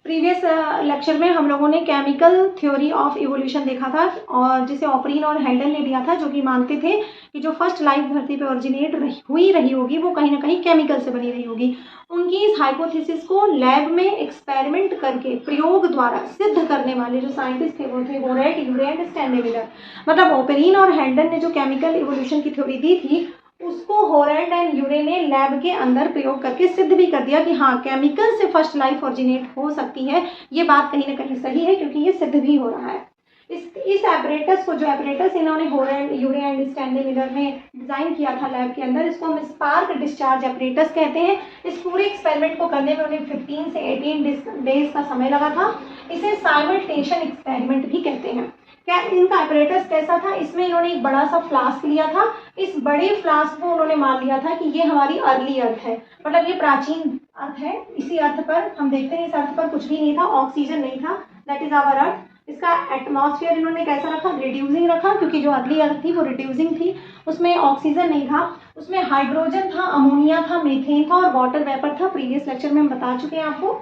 Previous lecture में हम लोगों ने केमिकल थ्योरी ऑफ इवोल्यूशन देखा था, और जिसे ऑपरीन और हेल्डन ने दिया था, जो कि मानते थे कि जो फर्स्ट लाइफ धरती पे ओरिजिनेट हुई रही होगी वो कहीं ना कहीं केमिकल से बनी रही होगी। उनकी इस हाइपोथेसिस को लैब में एक्सपेरिमेंट करके प्रयोग द्वारा सिद्ध करने वाले जो साइंटिस्ट थे वो थे होरेट, यूरे एंड स्टैनले मिलर। मतलब ऑपरीन और हेल्डन ने जो केमिकल इवोल्यूशन की थ्योरी दी थी उसको होरेट एंड यूरे ने लैब के अंदर प्रयोग करके सिद्ध भी कर दिया कि हाँ, केमिकल से फर्स्ट लाइफ ओरिजिनेट हो सकती है। ये बात कहीं ना कहीं सही है क्योंकि ये सिद्ध भी हो रहा है। इस एपरेटस को, जो एपरेटस इन्होंने होरेट, यूरे एंड स्टैनले मिलर ने डिजाइन किया था लैब के अंदर, इसको हम स्पार्क डिस्चार्ज एपरेटस कहते हैं। इस पूरे एक्सपेरिमेंट को करने में उन्हें 15 से 18 डेज का समय लगा था। इसे साइमल्टेनियस एक्सपेरिमेंट भी कहते हैं। क्या इनका एपरेटस कैसा था? इसमें इन्होंने एक बड़ा सा फ्लास्क लिया था। इस बड़े फ्लास्क को उन्होंने मान लिया था कि ये हमारी अर्ली अर्थ है, मतलब ये प्राचीन अर्थ है। इसी अर्थ पर हम देखते हैं, इस अर्थ पर कुछ भी नहीं था, ऑक्सीजन नहीं था, दैट इज आवर अर्थ। इसका एटमॉस्फेयर इन्होंने कैसा रखा? रिड्यूसिंग रखा, क्योंकि जो अर्ली अर्थ थी वो रिड्यूसिंग थी, उसमें ऑक्सीजन नहीं था, उसमें हाइड्रोजन था, अमोनिया था, मीथेन था और वाटर वेपर था। प्रीवियस लेक्चर में हम बता चुके हैं आपको।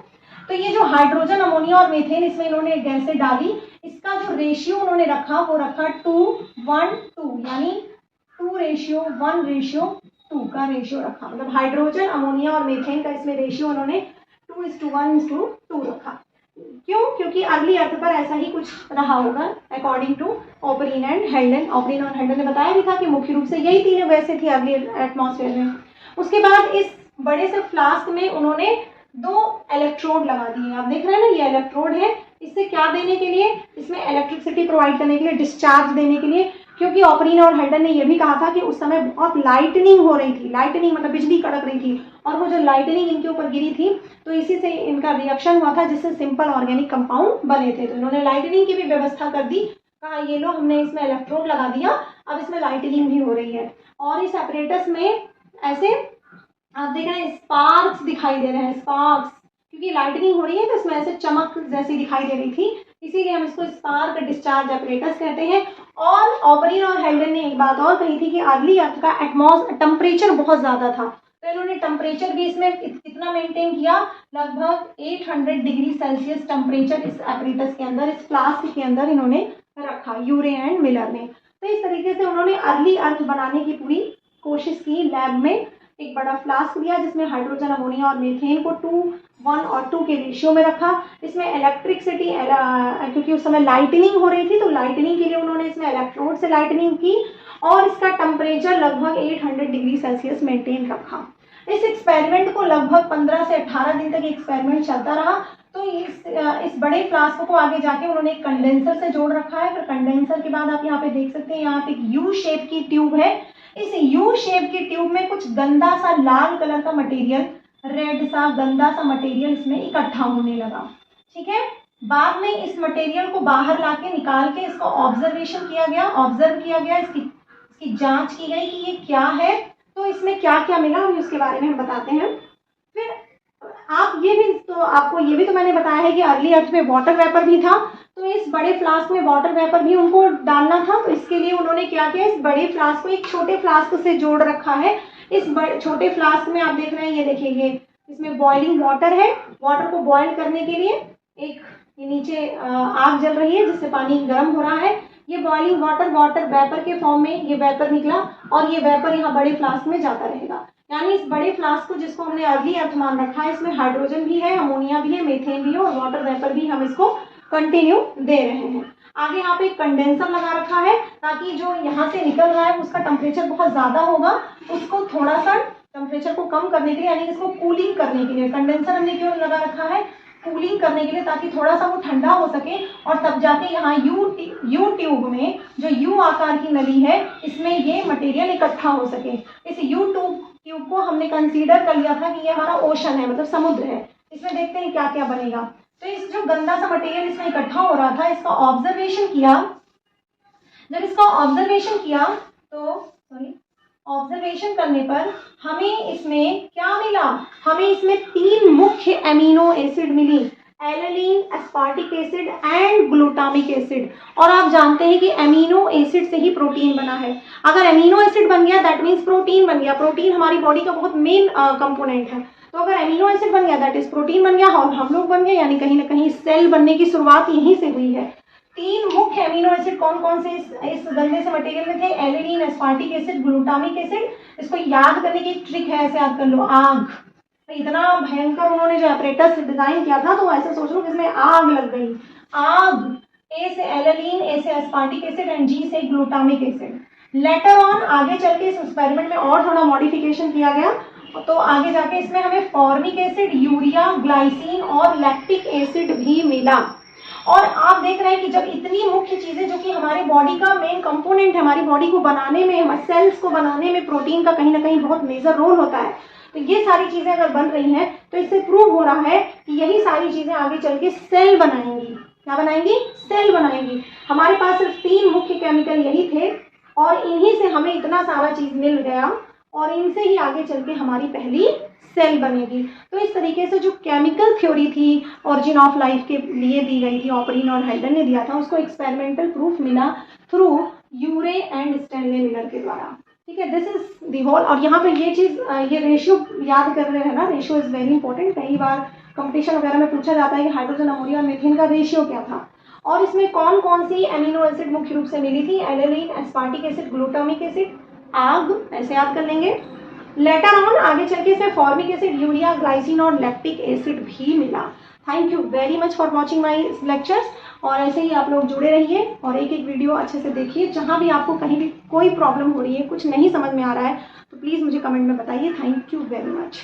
तो ये जो हाइड्रोजन, अमोनिया और मीथेन इसमें इन्होंने गैसें डाली, इसका जो रेशियो उन्होंने रखा वो रखा 2:1:2, यानी 2:1:2 का रेशियो रखा। मतलब हाइड्रोजन, अमोनिया और मीथेन का इसमें रेशियो उन्होंने 2:1:2 रखा। क्यों? क्योंकि अगली अर्थ पर ऐसा ही कुछ रहा होगा अकॉर्डिंग टू ऑपरीन एंड हेल्डन। ऑपरीन और हेल्डन ने बताया भी था कि मुख्य रूप से यही तीनों गैसें थी अगली एटमॉस्फेयर में। उसके बाद इस बड़े से फ्लास्क में उन्होंने 2 इलेक्ट्रोड लगा दिए। आप देख रहे हैं ना, ये इलेक्ट्रोड है। इससे क्या देने के लिए? इसमें इलेक्ट्रिसिटी प्रोवाइड करने के लिए, डिस्चार्ज देने के लिए। क्योंकि ऑपरीन और हेल्डन ने यह भी कहा था कि उस समय बहुत लाइटनिंग हो रही थी, लाइटनिंग मतलब बिजली कड़क रही थी, और वो जो लाइटनिंग इनके ऊपर गिरी थी तो इसी से इनका रिएक्शन हुआ था जिससे सिंपल ऑर्गेनिक कंपाउंड बने थे। तो इन्होंने लाइटनिंग की भी व्यवस्था कर दी, कहा ये लो हमने इसमें इलेक्ट्रोड लगा दिया, अब इसमें लाइटनिंग भी हो रही है। और इस एपरेटस में ऐसे आप देख रहे हैं स्पार्क्स दिखाई दे रहे हैं, स्पार्क्स, क्योंकि लाइटनिंग हो रही है तो इसमें ऐसे चमक जैसी दिखाई दे रही थी, इसीलिए हम इसको स्पार्क डिस्चार्ज एपरेटस कहते हैं। और ऑपरीन और हेल्डन ने एक बात और कही थी कि अर्ली अर्थ का टेम्परेचर बहुत ज्यादा था, तो इन्होंने टेम्परेचर भी इसमें कितना मेंटेन किया? लगभग 800 डिग्री सेल्सियस टेम्परेचर इस एपरेटस के अंदर, इस फ्लास्क के अंदर इन्होंने रखा, यूरे एंड मिलर ने। तो इस तरीके से उन्होंने अर्ली अर्थ बनाने की पूरी कोशिश की लैब में। एक बड़ा फ्लास्क लिया जिसमें हाइड्रोजन, अमोनिया और मीथेन को 2:1:2 के रेशियो में रखा। इसमें इलेक्ट्रिसिटी, क्योंकि उस समय लाइटनिंग हो रही थी तो लाइटनिंग के लिए उन्होंने इसमें इलेक्ट्रोड से लाइटनिंग की, और इसका टेम्परेचर लगभग 800 डिग्री सेल्सियस मेंटेन रखा। इस एक्सपेरिमेंट को लगभग 15 से 18 दिन तक एक्सपेरिमेंट चलता रहा। तो इस बड़े फ्लास्क को आगे जाके उन्होंने एक कंडेंसर से जोड़ रखा है। फिर कंडेंसर के बाद आप यहाँ पे देख सकते हैं, यहाँ पे एक यू शेप की ट्यूब है। इस यू शेप की ट्यूब में कुछ गंदा सा लाल कलर का मटेरियल, रेड सा गंदा सा मटेरियल इसमें इकट्ठा होने लगा। ठीक है, बाद में इस मटेरियल को बाहर लाके निकाल के इसका ऑब्जर्वेशन किया गया, ऑब्जर्व किया गया, इसकी जांच की गई कि ये क्या है, तो इसमें क्या क्या मिला और उसके बारे में हम बताते हैं। फिर आप ये भी तो, आपको ये भी तो मैंने बताया है कि अर्ली अर्थ में वाटर वेपर भी था, तो इस बड़े फ्लास्क में वाटर वेपर भी उनको डालना था। तो इसके लिए उन्होंने क्या किया, इस बड़े फ्लास्क को एक छोटे फ्लास्क से जोड़ रखा है। इस छोटे फ्लास्क में आप देख रहे हैं, ये देखिए, ये इसमें बॉइलिंग वाटर है। वाटर को बॉयल करने के लिए एक ये नीचे आग जल रही है जिससे पानी गर्म हो रहा है। ये बॉइलिंग वाटर वेपर के फॉर्म में ये वेपर निकला, और ये वेपर यहाँ बड़े फ्लास्क में जाता रहेगा। यानी इस बड़े फ्लास्क को, जिसको हमने अर्ली अर्थ मान रखा है, इसमें हाइड्रोजन भी है, अमोनिया भी है, मीथेन भी है और वाटर वेपर भी हम इसको कंटिन्यू दे रहे हैं। आगे यहाँ पे एक कंडेंसर लगा रखा है ताकि जो यहाँ से निकल रहा है उसका टेम्परेचर बहुत ज्यादा होगा, उसको थोड़ा सा टेम्परेचर को कम करने के लिए, यानी इसको कूलिंग करने के लिए कंडेंसर हमने क्यों लगा रखा है? कूलिंग करने के लिए, ताकि थोड़ा सा वो ठंडा हो सके और तब जाके यहाँ यू ट्यूब में जो यू आकार की नली है इसमें ये मटेरियल इकट्ठा हो सके। इस यू ट्यूब को हमने कंसीडर कर लिया था कि ये हमारा ओशन है, मतलब समुद्र है। इसमें देखते हैं क्या क्या बनेगा। तो इस जो गंदा सा मटेरियल इसमें इकट्ठा हो रहा था, इसका ऑब्जर्वेशन किया। जब इसका ऑब्जर्वेशन किया तो ऑब्जर्वेशन करने पर हमें इसमें क्या मिला? हमें इसमें 3 मुख्य एमिनो एसिड मिली, alanine, aspartic acid and glutamic acid. और आप जानते हैं कि एमिनो एसिड से ही प्रोटीन बना है। अगर एमिनो एसिड बन गया दैट मीन्स प्रोटीन बन गया। प्रोटीन हमारी बॉडी का बहुत मेन कंपोनेंट है। तो अगर एमिनो एसिड बन गया दैट इज प्रोटीन बन गया और हम लोग बन गए, यानी कहीं ना कहीं सेल बनने की शुरुआत यहीं से हुई है। 3 मुख्य एमिनो एसिड कौन कौन से इस गंदे से मटेरियल में थे? Alanine, aspartic acid, glutamic acid. इसको याद करने की ट्रिक है, ऐसे याद कर लो, आग। इतना भयंकर उन्होंने जो apparatus डिजाइन किया था, तो ऐसे सोच लो कि इसमें आग लग गई। आग, ए से एलेनिन, ए से एस्पार्टिक एसिड एंड जी से ग्लूटामिक एसिड। लेटर ऑन आगे चल के इस एक्सपेरिमेंट में और थोड़ा मॉडिफिकेशन किया गया, तो आगे जाके इसमें हमें फॉर्मिक एसिड, यूरिया, ग्लाइसिन और लैक्टिक एसिड भी मिला। और आप देख रहे हैं कि जब इतनी मुख्य चीजें जो कि हमारे बॉडी का मेन कंपोनेंट है, हमारी बॉडी को बनाने में, हमारे सेल्स को बनाने में प्रोटीन का कहीं ना कहीं बहुत मेजर रोल होता है, तो ये सारी चीजें अगर बन रही हैं तो इससे प्रूव हो रहा है कि यही सारी चीजें आगे चल के सेल बनाएंगी। क्या बनाएंगी? सेल बनाएंगी। हमारे पास सिर्फ 3 मुख्य केमिकल यही थे और इन्हीं से हमें इतना सारा चीज मिल गया और इनसे ही आगे चल के हमारी पहली सेल बनेगी। तो इस तरीके से जो केमिकल थ्योरी थी ओरिजिन ऑफ लाइफ के लिए दी गई थी, ऑपरीन और हाइडन ने दिया था, उसको एक्सपेरिमेंटल प्रूफ मिला through Urey and Stanley Miller के द्वारा। ठीक है, दिस इज दी होल। और यहाँ पे ये चीज, ये रेशियो याद कर रहे हैं ना, रेशियो इज वेरी इंपॉर्टेंट। कई बार कंपटीशन वगैरह में पूछा जाता है कि हाइड्रोजन, अमोनिया और मीथेन का रेशियो क्या था, और इसमें कौन कौन सी एमिनो एसिड मुख्य रूप से मिली थी? Alanine, aspartic acid, glutamic acid, आग, ऐसे याद कर लेंगे। लेटर ऑन आगे चल के इसमें फॉर्मिक एसिड, यूरिया, ग्लाइसिन और लैक्टिक एसिड भी मिला। Thank you very much for watching my lectures. और ऐसे ही आप लोग जुड़े रहिए और एक एक वीडियो अच्छे से देखिए। जहाँ भी आपको कहीं भी कोई प्रॉब्लम हो रही है, कुछ नहीं समझ में आ रहा है, तो प्लीज़ मुझे कमेंट में बताइए। Thank you very much.